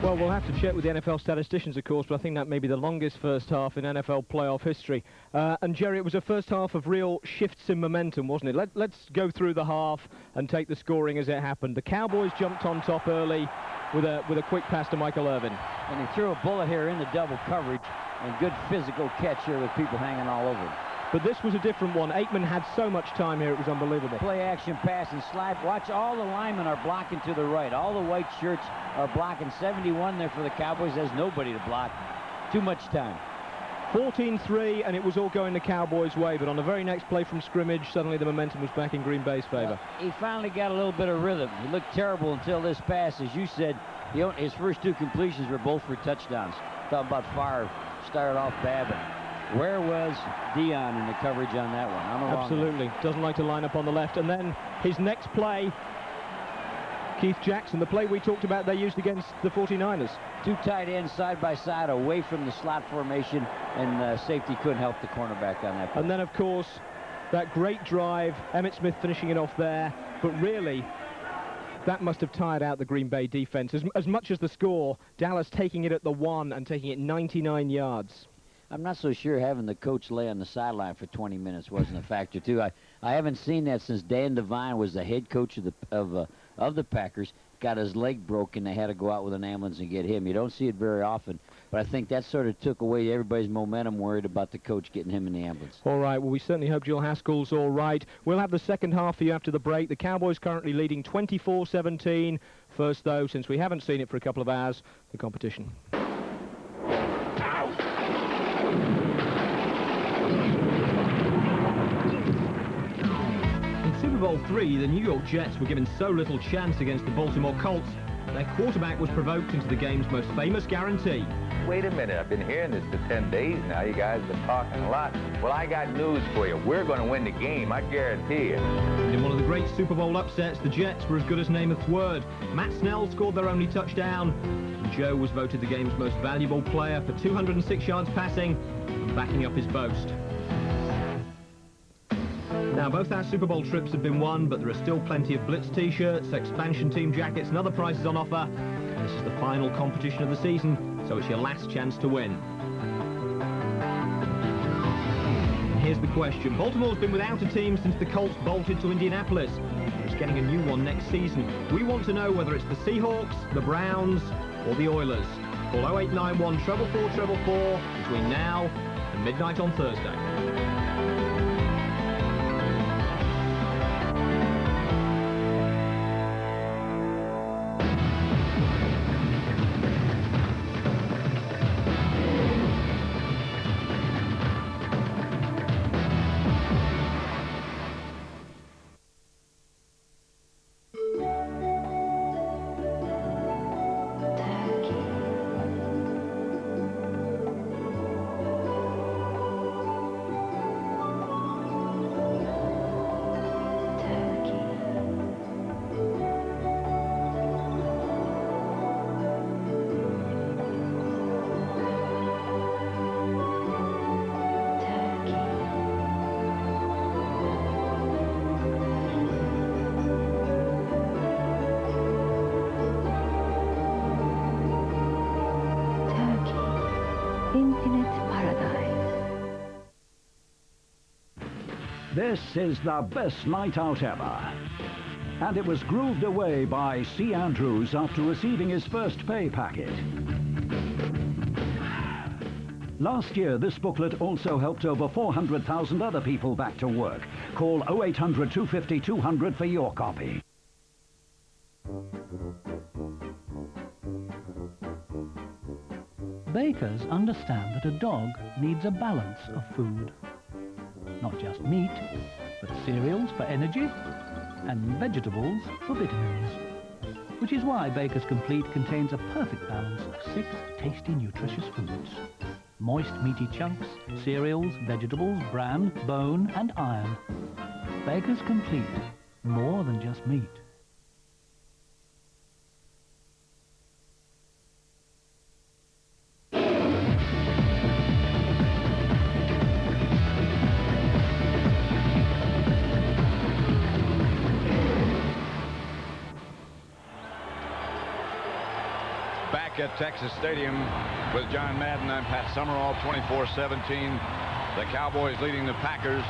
Well, we'll have to check with the NFL statisticians, of course, but I think that may be the longest first half in NFL playoff history. And, Jerry, it was a first half of real shifts in momentum, wasn't it? Let's go through the half and take the scoring as it happened. The Cowboys jumped on top early with a quick pass to Michael Irvin. And he threw a bullet here in the double coverage, and good physical catch here with people hanging all over him. But this was a different one. Aikman had so much time here, it was unbelievable. Play action pass and slide. Watch, all the linemen are blocking to the right. All the white shirts are blocking. 71 there for the Cowboys. There's nobody to block. Too much time. 14-3, and it was all going the Cowboys' way, but on the very next play from scrimmage, suddenly the momentum was back in Green Bay's favor. He finally got a little bit of rhythm. He looked terrible until this pass. As you said, his first 2 completions were both for touchdowns. Talking about Favre started off bad, but where was Dion in the coverage on that one? On the wrong Absolutely. one. Doesn't like to line up on the left. And then his next play, Keith Jackson, the play we talked about they used against the 49ers. 2 tight ends side by side away from the slot formation, and safety couldn't help the cornerback on that play. And then, of course, that great drive, Emmitt Smith finishing it off there. But really, that must have tired out the Green Bay defense. As much as the score, Dallas taking it at the 1 and taking it 99 yards. I'm not so sure having the coach lay on the sideline for 20 minutes wasn't a factor, too. I haven't seen that since Dan Devine was the head coach of the Packers. Got his leg broken. They had to go out with an ambulance and get him. You don't see it very often, but I think that sort of took away everybody's momentum, worried about the coach getting him in the ambulance. All right, well, we certainly hope Jill Haskell's all right. We'll have the second half for you after the break. The Cowboys currently leading 24-17. First, though, since we haven't seen it for a couple of hours, the competition. Super Bowl III, the New York Jets were given so little chance against the Baltimore Colts, their quarterback was provoked into the game's most famous guarantee. Wait a minute, I've been hearing this for 10 days now. You guys have been talking a lot. Well, I got news for you. We're going to win the game, I guarantee it. In one of the great Super Bowl upsets, the Jets were as good as Namath's word. Matt Snell scored their only touchdown, and Joe was voted the game's most valuable player for 206 yards passing and backing up his boast. Now, both our Super Bowl trips have been won, but there are still plenty of Blitz T-shirts, expansion team jackets and other prizes on offer. This is the final competition of the season, so it's your last chance to win. Here's the question. Baltimore's been without a team since the Colts bolted to Indianapolis. It's getting a new one next season. We want to know whether it's the Seahawks, the Browns, or the Oilers. Call 0891 444 between now and midnight on Thursday. This is the best night out ever. And it was grooved away by C. Andrews after receiving his first pay packet. Last year, this booklet also helped over 400,000 other people back to work. Call 0800 250 200 for your copy. Bakers understand that a dog needs a balance of food. Not just meat, but cereals for energy and vegetables for vitamins. Which is why Baker's Complete contains a perfect balance of 6 tasty, nutritious foods. Moist, meaty chunks, cereals, vegetables, bran, bone, and iron. Baker's Complete. More than just meat. At Texas Stadium with John Madden. I'm Pat Summerall. 24-17. The Cowboys leading the Packers.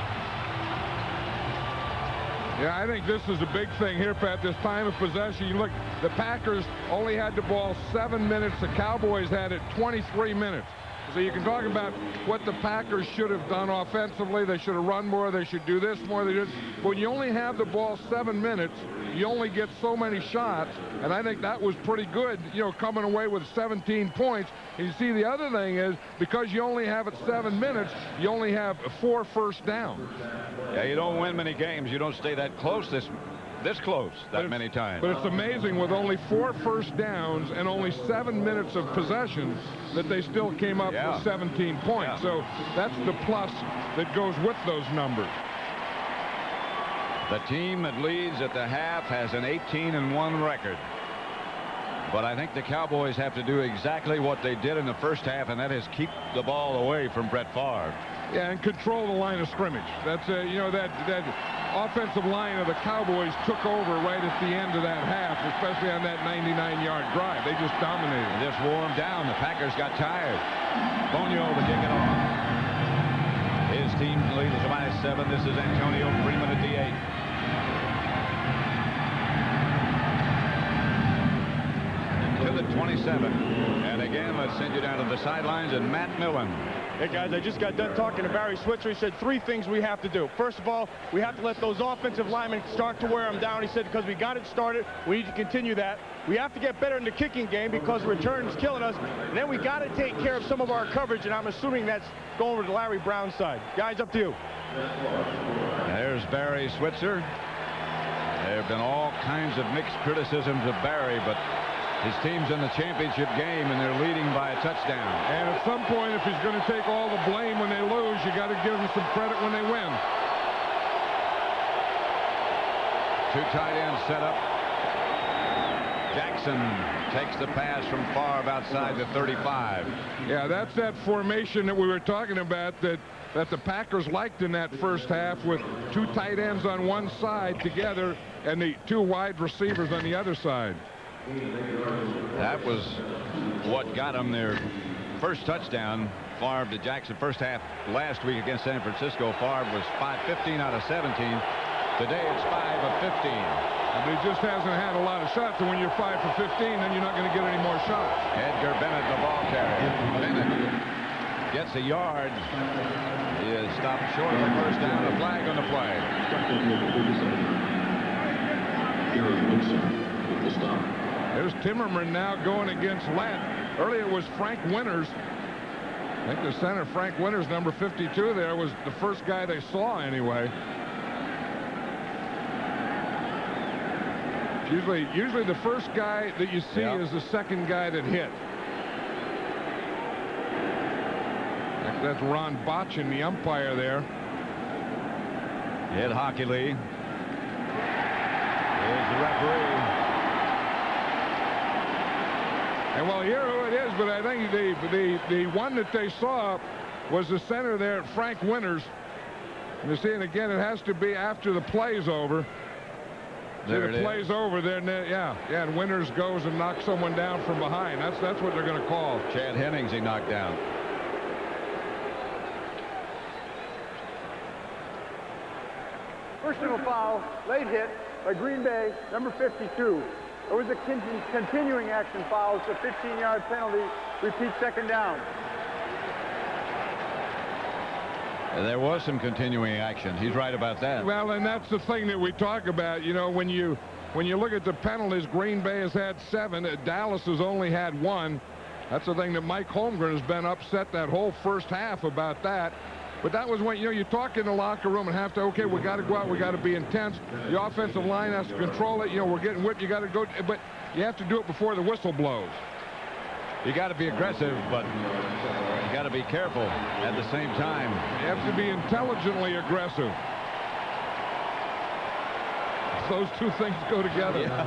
Yeah, I think this is a big thing here, Pat. This time of possession. You look, the Packers only had the ball 7 minutes. The Cowboys had it 23 minutes. So you can talk about what the Packers should have done offensively. They should have run more. They should do this more. They did. But when you only have the ball 7 minutes, you only get so many shots. And I think that was pretty good, you know, coming away with 17 points. And you see, the other thing is, because you only have it 7 minutes, you only have 4 first downs. Yeah, you don't win many games. You don't stay that close this close that many times. But it's amazing, with only 4 first downs and only 7 minutes of possession, that they still came up with 17 points. So that's the plus that goes with those numbers. The team that leads at the half has an 18-1 record. But I think the Cowboys have to do exactly what they did in the first half, and that is keep the ball away from Brett Favre. Yeah, and control the line of scrimmage. That's, you know, that offensive line of the Cowboys took over right at the end of that half, especially on that 99-yard drive. They just dominated. They just wore them down. The Packers got tired. Bonio to kick it off. His team leads by 7. This is Antonio Freeman at the 8. To the 27. And again, let's send you down to the sidelines, and Matt Millen. Hey, guys, I just got done talking to Barry Switzer. He said 3 things we have to do. First of all, we have to let those offensive linemen start to wear them down. He said because we got it started, we need to continue that. We have to get better in the kicking game because the return is killing us. And then we got to take care of some of our coverage, and I'm assuming that's going over to Larry Brown's side. Guys, up to you. There's Barry Switzer. There have been all kinds of mixed criticisms of Barry, but his team's in the championship game, and they're leading by a touchdown. And at some point, if he's going to take all the blame when they lose, you got to give him some credit when they win. 2 tight ends set up. Jackson takes the pass from Favre outside the 35. Yeah, that's that formation that we were talking about that the Packers liked in that first half, with 2 tight ends on one side together and the 2 wide receivers on the other side. That was what got them their first touchdown. Favre to Jackson. First half last week against San Francisco, Favre was 5-15 out of 17. Today it's 5 of 15. But he just hasn't had a lot of shots, and when you're 5 for 15, then you're not going to get any more shots. Edgar Bennett, the ball carrier. Bennett gets a yard. He is stopped short of the first down. A flag on the play. There's Timmerman now going against Lett. Earlier it was Frank Winters. I think the center, Frank Winters, number 52 there, was the first guy they saw anyway. Usually the first guy that you see is the second guy that hit. That's Ron Botchin, the umpire there. Ed Hockley is the referee. And well, here who it is, but I think the one that they saw was the center there, Frank Winters. And you see, and again, it has to be after the play's over. There the play's over, then and Winters goes and knocks someone down from behind. That's what they're going to call. Chad Hennings he knocked down. Personal foul, late hit by Green Bay, number 52. It was a continuing action foul. It's a 15-yard penalty. Repeat, second down. There was some continuing action. He's right about that. Well, and that's the thing that we talk about. You know, when you look at the penalties, Green Bay has had 7. Dallas has only had 1. That's the thing that Mike Holmgren has been upset that whole first half about that. But that was when, you know, you talk in the locker room and have to, okay, we got to go out, we got to be intense. The offensive line has to control it. You know, we're getting whipped, you got to go, but you have to do it before the whistle blows. You got to be aggressive, but you got to be careful at the same time. You have to be intelligently aggressive. Those two things go together. Yeah.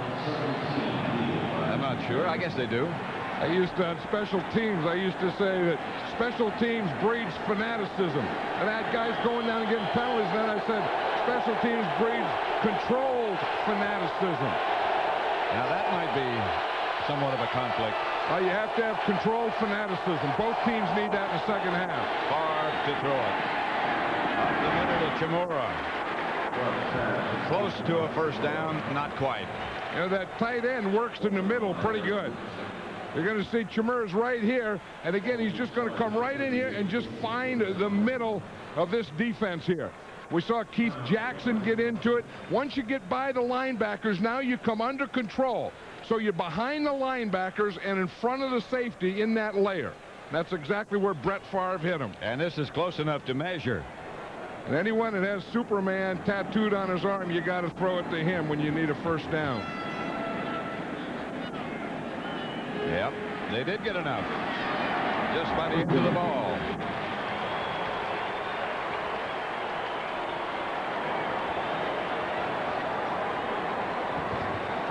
I'm not sure. I guess they do. I used to, on special teams, I used to say that special teams breeds fanaticism. And I had guys going down and getting penalties, and then I said special teams breeds controlled fanaticism. Now that might be somewhat of a conflict. You have to have controlled fanaticism. Both teams need that in the second half. Favre to throw it. Up the middle to Chimura. Close to a first down, not quite. You know, that tight end works in the middle pretty good. You're going to see Chimera's right here. And again, he's just going to come right in here and just find the middle of this defense here. We saw Keith Jackson get into it. Once you get by the linebackers, now you come under control. So you're behind the linebackers and in front of the safety in that layer. That's exactly where Brett Favre hit him. And this is close enough to measure. And anyone that has Superman tattooed on his arm, you got to throw it to him when you need a first down. Yep, they did get enough. Just by the end of the ball.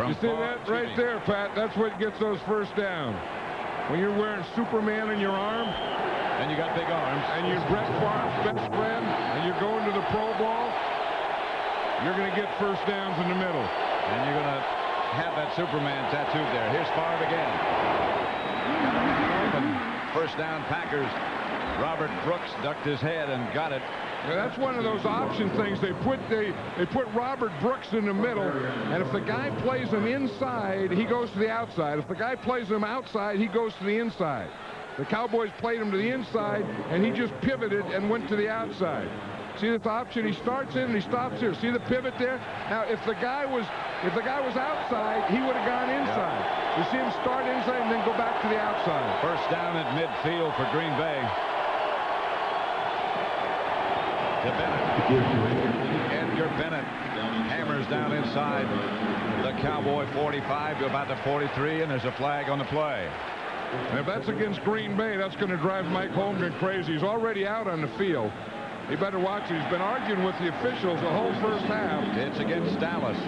You see that right there, Pat? That's what gets those first down. When you're wearing Superman in your arm. And you got big arms. And you're Brett Favre's best friend. And you're going to the Pro Bowl. You're going to get first downs in the middle. And you're going to have that Superman tattooed there. Here's Favre again. First down, Packers. Robert Brooks ducked his head and got it. Yeah, that's one of those option things. They put Robert Brooks in the middle, and if the guy plays him inside, he goes to the outside. If the guy plays him outside, he goes to the inside. The Cowboys played him to the inside, and he just pivoted and went to the outside. See this option? He starts in and he stops here. See the pivot there? Now, if the guy was outside, he would have gone inside. You see him start inside and then go back to the outside. First down at midfield for Green Bay. To Bennett. Edgar Bennett hammers down inside the Cowboy 45 to about the 43, and there's a flag on the play. And if that's against Green Bay, that's going to drive Mike Holmgren crazy. He's already out on the field. He better watch it. He's been arguing with the officials the whole first half. It's against Dallas.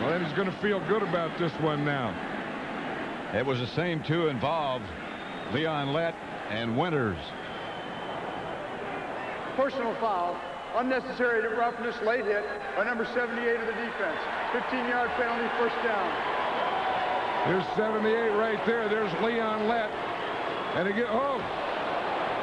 Well, then he's going to feel good about this one now. It was the same two involved, Leon Lett and Winters. Personal foul, unnecessary roughness, late hit by number 78 of the defense. 15-yard penalty, first down. There's 78 right there. There's Leon Lett. And again, oh,